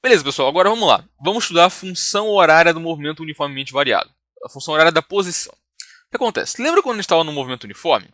Beleza, pessoal, agora vamos lá. Vamos estudar a função horária do movimento uniformemente variado. A função horária da posição. O que acontece? Lembra quando a gente estava no movimento uniforme?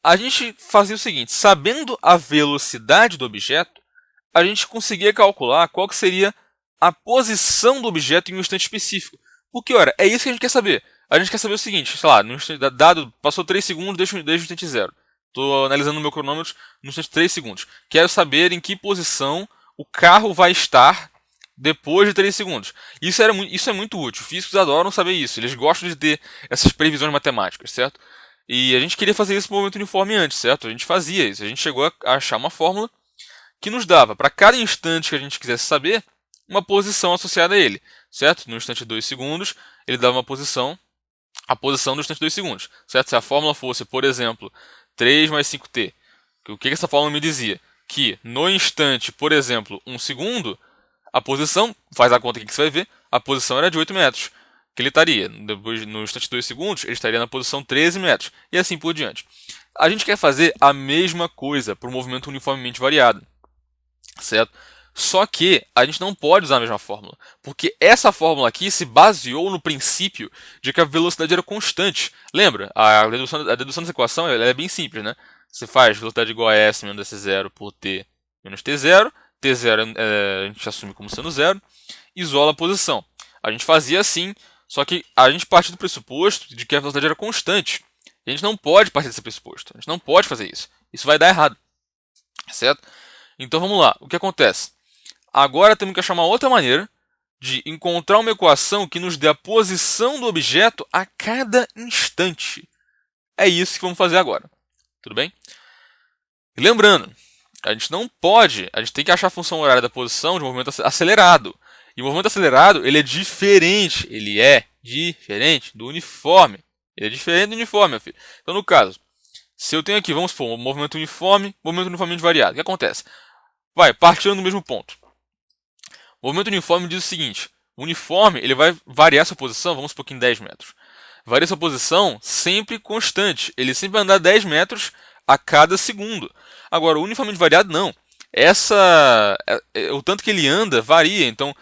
A gente fazia o seguinte, sabendo a velocidade do objeto, a gente conseguia calcular qual que seria a posição do objeto em um instante específico. Porque, ora, é isso que a gente quer saber. A gente quer saber o seguinte, sei lá, no instante, dado, passou 3 segundos desde o instante 0. Estou analisando o meu cronômetro no instante 3 segundos. Quero saber em que posição o carro vai estar depois de 3 segundos. Isso é muito útil. Físicos adoram saber isso. Eles gostam de ter essas previsões matemáticas, certo? E a gente queria fazer isso no movimento uniforme antes, certo? A gente fazia isso. A gente chegou a achar uma fórmula que nos dava, para cada instante que a gente quisesse saber, uma posição associada a ele, certo? No instante 2 segundos, ele dava uma posição, a posição do instante 2 segundos, certo? Se a fórmula fosse, por exemplo, 3 mais 5t, o que essa fórmula me dizia? Que no instante, por exemplo, 1 segundo, a posição, faz a conta aqui que você vai ver, a posição era de 8 metros. Que ele estaria, depois, no instante 2 segundos, ele estaria na posição 13 metros, e assim por diante. A gente quer fazer a mesma coisa para o movimento uniformemente variado, certo? Só que a gente não pode usar a mesma fórmula, porque essa fórmula aqui se baseou no princípio de que a velocidade era constante. Lembra? A dedução dessa equação ela é bem simples, né? Você faz velocidade igual a S menos S0 por T menos T0, T0 a gente assume como sendo zero, isola a posição. A gente fazia assim, só que a gente parte do pressuposto de que a velocidade era constante. A gente não pode partir desse pressuposto, a gente não pode fazer isso. Isso vai dar errado, certo? Então vamos lá, o que acontece? Agora temos que achar uma outra maneira de encontrar uma equação que nos dê a posição do objeto a cada instante. É isso que vamos fazer agora. Tudo bem? E lembrando, a gente não pode, a gente tem que achar a função horária da posição de movimento acelerado. E o movimento acelerado, ele é diferente do uniforme. Ele é diferente do uniforme, meu filho. Então, no caso, se eu tenho aqui, vamos supor, um movimento uniformemente variado, o que acontece? Vai, partindo do mesmo ponto. O movimento uniforme diz o seguinte, o uniforme ele vai variar sua posição, vamos supor que em 10 metros. Varia sua posição sempre constante, ele sempre vai andar 10 metros a cada segundo. Agora, o uniformemente variado não. O tanto que ele anda varia, então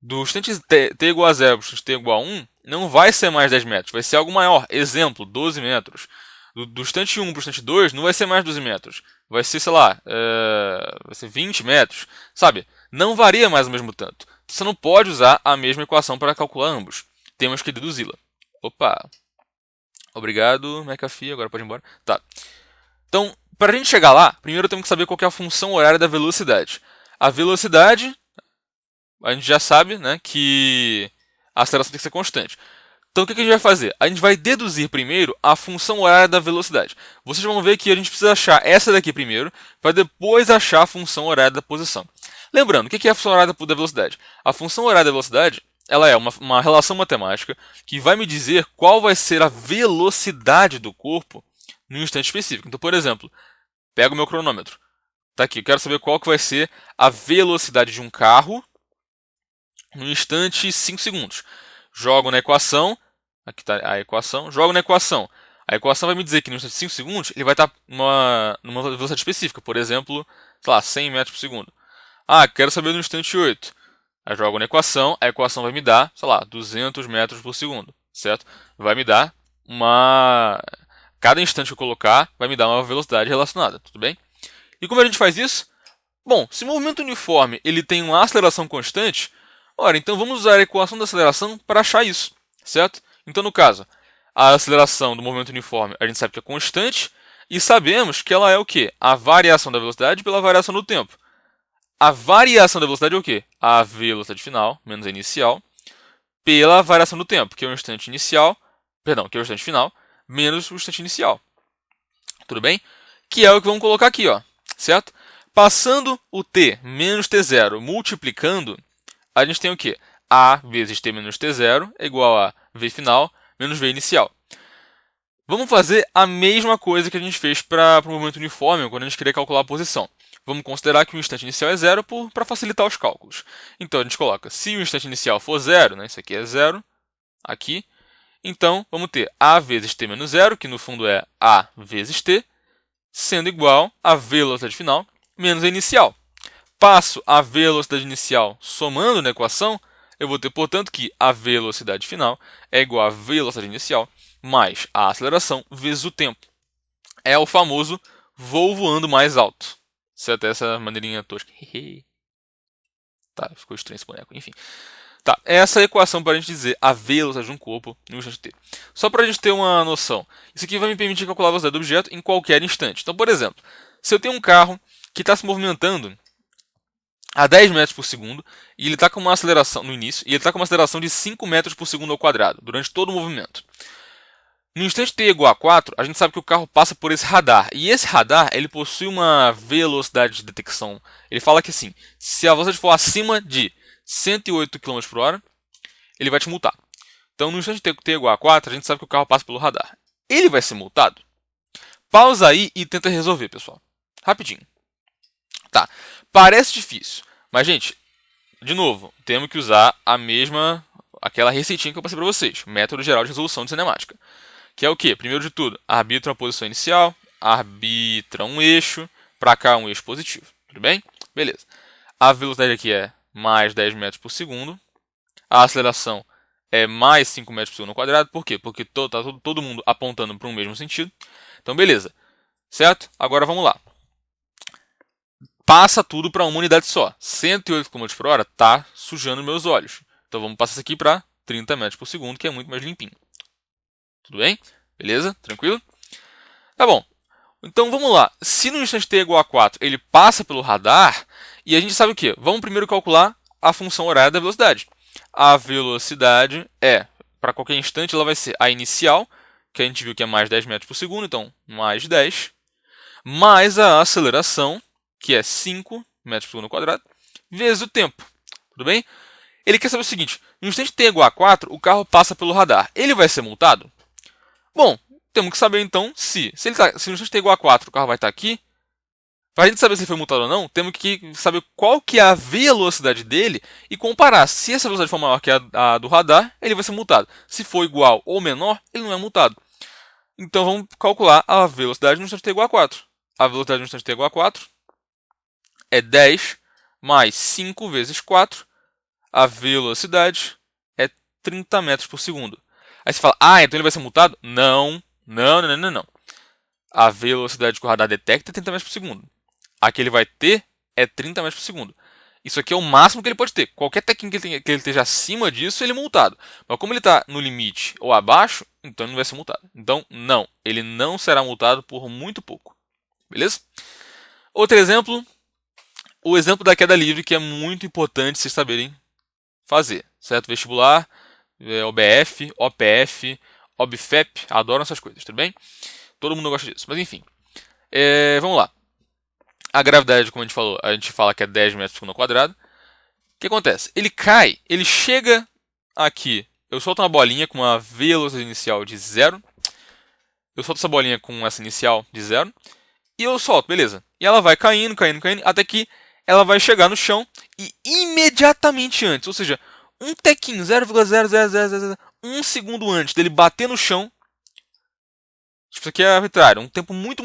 do instante t igual a 0 para o instante t igual a 1, não vai ser mais 10 metros, vai ser algo maior. Exemplo, 12 metros. Do instante 1 para o instante 2, não vai ser mais 12 metros. Vai ser, sei lá, vai ser 20 metros. Sabe? Não varia mais o mesmo tanto. Você não pode usar a mesma equação para calcular ambos. Temos que deduzi-la. Opa! Obrigado, McAfee. Agora pode ir embora. Tá. Então, para a gente chegar lá, primeiro temos que saber qual que é a função horária da velocidade. A velocidade, a gente já sabe, né, que a aceleração tem que ser constante. Então, o que a gente vai fazer? A gente vai deduzir primeiro a função horária da velocidade. Vocês vão ver que a gente precisa achar essa daqui primeiro, para depois achar a função horária da posição. Lembrando, o que é a função horária da velocidade? A função horária da velocidade ela é uma relação matemática que vai me dizer qual vai ser a velocidade do corpo num instante específico. Então, por exemplo, pego o meu cronômetro. Tá aqui, eu quero saber qual que vai ser a velocidade de um carro no instante 5 segundos. Jogo na equação, aqui está a equação, jogo na equação. A equação vai me dizer que no instante 5 segundos ele vai estar numa velocidade específica, por exemplo, sei lá, 100 metros por segundo. Ah, quero saber no instante 8. Aí jogo na equação, a equação vai me dar, sei lá, 200 metros por segundo, certo? Vai me dar cada instante que eu colocar, vai me dar uma velocidade relacionada, tudo bem? E como a gente faz isso? Bom, se o movimento uniforme ele tem uma aceleração constante, ora, então vamos usar a equação da aceleração para achar isso, certo? Então, no caso, a aceleração do movimento uniforme a gente sabe que é constante e sabemos que ela é o quê? A variação da velocidade pela variação do tempo. A variação da velocidade é o quê? A velocidade final, menos a inicial, pela variação do tempo, que é o instante inicial, que é o instante final, menos o instante inicial. Tudo bem? Que é o que vamos colocar aqui, ó, certo? Passando o t menos t0 multiplicando, a gente tem o quê? A vezes t menos t0 é igual a v final menos v inicial. Vamos fazer a mesma coisa que a gente fez para o movimento uniforme, quando a gente queria calcular a posição. Vamos considerar que o instante inicial é zero para facilitar os cálculos. Então, a gente coloca, se o instante inicial for zero, né, isso aqui é zero, aqui, então vamos ter a vezes t menos zero, que no fundo é a vezes t, sendo igual a velocidade final menos a inicial. passo a velocidade inicial somando na equação, eu vou ter, portanto, que a velocidade final é igual à velocidade inicial mais a aceleração vezes o tempo. É o famoso voo voando mais alto. Se até essa maneirinha tosca. Tá, ficou estranho esse boneco, enfim. Tá, essa é a equação para a gente dizer a velocidade de um corpo no instante t. Só para a gente ter uma noção, isso aqui vai me permitir calcular a velocidade do objeto em qualquer instante. Então, por exemplo, se eu tenho um carro que está se movimentando a 10 metros por segundo e ele está com uma aceleração no início, e ele está com uma aceleração de 5 metros por segundo ao quadrado durante todo o movimento. No instante t igual a 4, a gente sabe que o carro passa por esse radar. E esse radar ele possui uma velocidade de detecção. Ele fala que assim, se a velocidade for acima de 108 km por hora, ele vai te multar. Então, no instante t igual a 4, a gente sabe que o carro passa pelo radar. Ele vai ser multado? Pausa aí e tenta resolver, pessoal. Rapidinho. Tá, parece difícil. Mas, gente, de novo, temos que usar aquela receitinha que eu passei para vocês. Método geral de resolução de cinemática. Que é o quê? Primeiro de tudo, arbitra uma posição inicial, arbitra um eixo, para cá um eixo positivo. Tudo bem? Beleza. A velocidade aqui é mais 10 metros por segundo. A aceleração é mais 5 metros por segundo ao quadrado. Por quê? Porque está todo mundo apontando para um mesmo sentido. Então, beleza. Certo? Agora vamos lá. Passa tudo para uma unidade só. 108 km por hora está sujando meus olhos. Então, vamos passar isso aqui para 30 metros por segundo, que é muito mais limpinho. Tudo bem? Beleza? Tranquilo? Tá bom. Então vamos lá. Se no instante t é igual a 4 ele passa pelo radar, e a gente sabe o quê? Vamos primeiro calcular a função horária da velocidade. A velocidade para qualquer instante, ela vai ser a inicial, que a gente viu que é mais 10 metros por segundo, então mais 10, mais a aceleração, que é 5 metros por segundo ao quadrado, vezes o tempo. Tudo bem? Ele quer saber o seguinte, no instante t é igual a 4, o carro passa pelo radar. Ele vai ser multado? Bom, temos que saber então se no instante t é igual a 4 o carro vai estar aqui. Para a gente saber se ele foi multado ou não, temos que saber qual que é a velocidade dele e comparar. Se essa velocidade for maior que a do radar, ele vai ser multado. Se for igual ou menor, ele não é multado. Então vamos calcular a velocidade no instante t igual a 4. A velocidade no instante t igual a 4 é 10 mais 5 vezes 4. A velocidade é 30 metros por segundo. Aí você fala, então ele vai ser multado? Não. A velocidade que o radar detecta é 30 metros por segundo. A que ele vai ter é 30 metros por segundo. Isso aqui é o máximo que ele pode ter. Qualquer técnica que ele esteja acima disso, ele é multado. Mas como ele está no limite ou abaixo, então ele não vai ser multado. Então, não. Ele não será multado por muito pouco. Beleza? Outro exemplo. O exemplo da queda livre, que é muito importante vocês saberem fazer. Certo? Vestibular, OBF, OPF, OBFEP. Adoram essas coisas, tudo bem? Todo mundo gosta disso. Mas enfim. Vamos lá. A gravidade, como a gente falou, a gente fala que é 10 metros por segundo ao quadrado. O que acontece? Ele cai, ele chega aqui. Eu solto uma bolinha com uma velocidade inicial de 0. Eu solto essa bolinha com essa inicial de 0. E eu solto, beleza. E ela vai caindo, até que ela vai chegar no chão. E imediatamente antes, ou seja, um tequinho, 0,00001 segundo antes dele bater no chão. Isso aqui é arbitrário. Um tempo muito,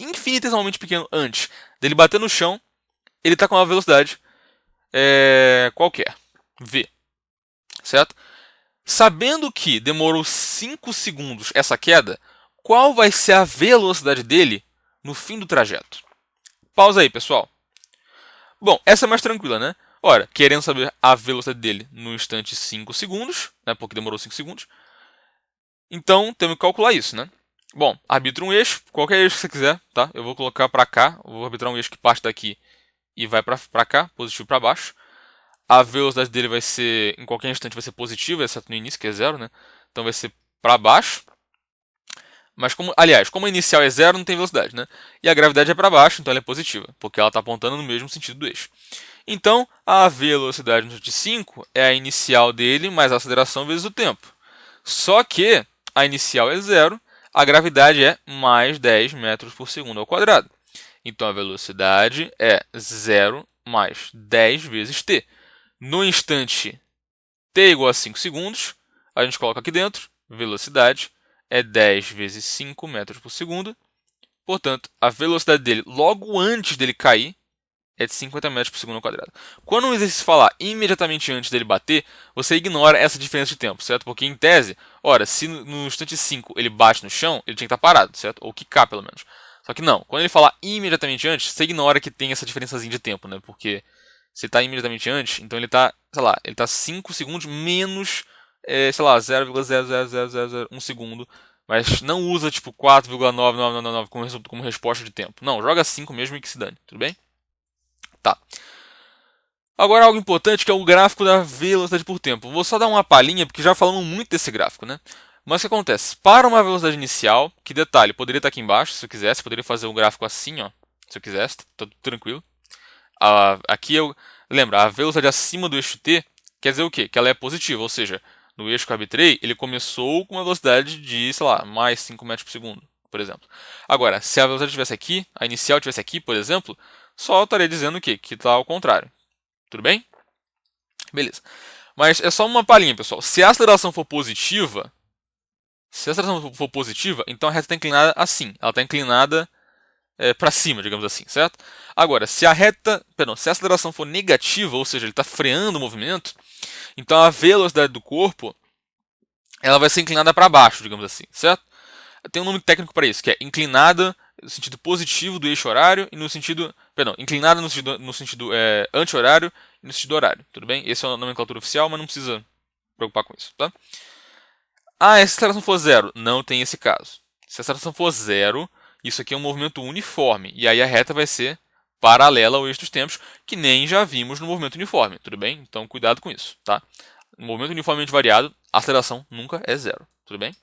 infinitesimalmente pequeno antes dele bater no chão, ele está com uma velocidade qualquer. V. Certo? Sabendo que demorou 5 segundos essa queda, qual vai ser a velocidade dele no fim do trajeto? Pausa aí, pessoal. Bom, essa é mais tranquila, né? Ora, querendo saber a velocidade dele no instante 5 segundos, né, porque demorou 5 segundos, então temos que calcular isso, né? Bom, arbitra um eixo, qualquer eixo que você quiser, tá? Eu vou colocar para cá, eu vou arbitrar um eixo que parte daqui e vai para cá, positivo para baixo. A velocidade dele vai ser, em qualquer instante, vai ser positiva, exceto no início, que é 0, né? Então vai ser para baixo. Mas, como a inicial é 0, não tem velocidade, né? E a gravidade é para baixo, então ela é positiva, porque ela está apontando no mesmo sentido do eixo. Então, a velocidade no instante 5 é a inicial dele mais a aceleração vezes o tempo. Só que a inicial é 0, a gravidade é mais 10 metros por segundo ao quadrado. Então, a velocidade é 0 mais 10 vezes t. No instante t igual a 5 segundos, a gente coloca aqui dentro, velocidade é 10 vezes 5 metros por segundo. Portanto, a velocidade dele logo antes dele cair é de 50 metros por segundo ao quadrado. Quando um exercício falar imediatamente antes dele bater, você ignora essa diferença de tempo, certo? Porque em tese, ora, se no instante 5 ele bate no chão, ele tinha que estar parado, certo? Ou quicar pelo menos. Só que não, quando ele falar imediatamente antes, você ignora que tem essa diferençazinha de tempo, né? Porque se está imediatamente antes, então ele está, sei lá, ele está 5 segundos menos, sei lá, 0,00001 segundo. Mas não usa tipo 4,9999 como resposta de tempo. Não, joga 5 mesmo e que se dane, tudo bem? Tá. Agora algo importante que é o gráfico da velocidade por tempo. Vou só dar uma palhinha porque já falamos muito desse gráfico, né? Mas o que acontece? Para uma velocidade inicial, que detalhe, poderia estar aqui embaixo se eu quisesse, poderia fazer um gráfico assim, ó, se eu quisesse, tá tudo tranquilo. Aqui eu lembra, a velocidade acima do eixo t quer dizer o quê? Que ela é positiva, ou seja, no eixo que eu arbitrei, ele começou com uma velocidade de, sei lá, mais 5 metros por segundo, por exemplo. Agora, se a velocidade estivesse aqui, a inicial estivesse aqui, por exemplo, só estaria dizendo o quê? Que está ao contrário. Tudo bem? Beleza. Mas é só uma palhinha, pessoal. Se a aceleração for positiva, então a reta está inclinada assim. Ela está inclinada para cima, digamos assim, certo? Agora, se a aceleração for negativa, ou seja, ele está freando o movimento, então a velocidade do corpo ela vai ser inclinada para baixo, digamos assim, certo? Tem um nome técnico para isso, que é inclinada no sentido positivo do eixo horário e no sentido, inclinada no sentido anti-horário e no sentido horário, tudo bem? Essa é a nomenclatura oficial, mas não precisa preocupar com isso, tá? Se a aceleração for zero, não tem esse caso. Se a aceleração for zero, isso aqui é um movimento uniforme, e aí a reta vai ser paralela ao eixo dos tempos, que nem já vimos no movimento uniforme, tudo bem? Então cuidado com isso, tá? No movimento uniformemente variado, a aceleração nunca é zero, tudo bem?